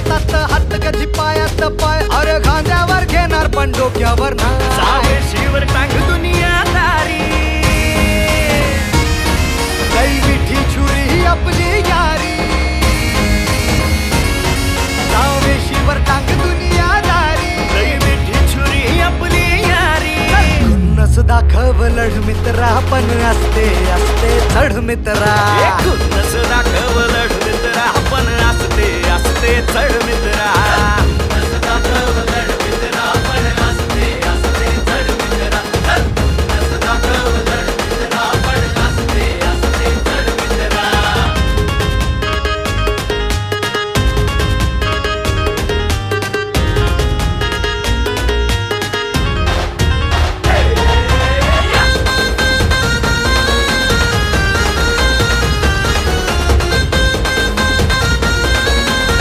हातात हात कधी पायात पाय अरे खांद्यावर घेणार पण डोक्यावर जावे शिवर टांग दुनियादारी लई मिठी छुरी ही आपली यारी जावे शिवर टांग दुनियादारी लई मिठी छुरी आपली यारी खुन्नस दाखव लढ मित्रा पण असते असते चढ मित्रा खुन्नस दाखव लढ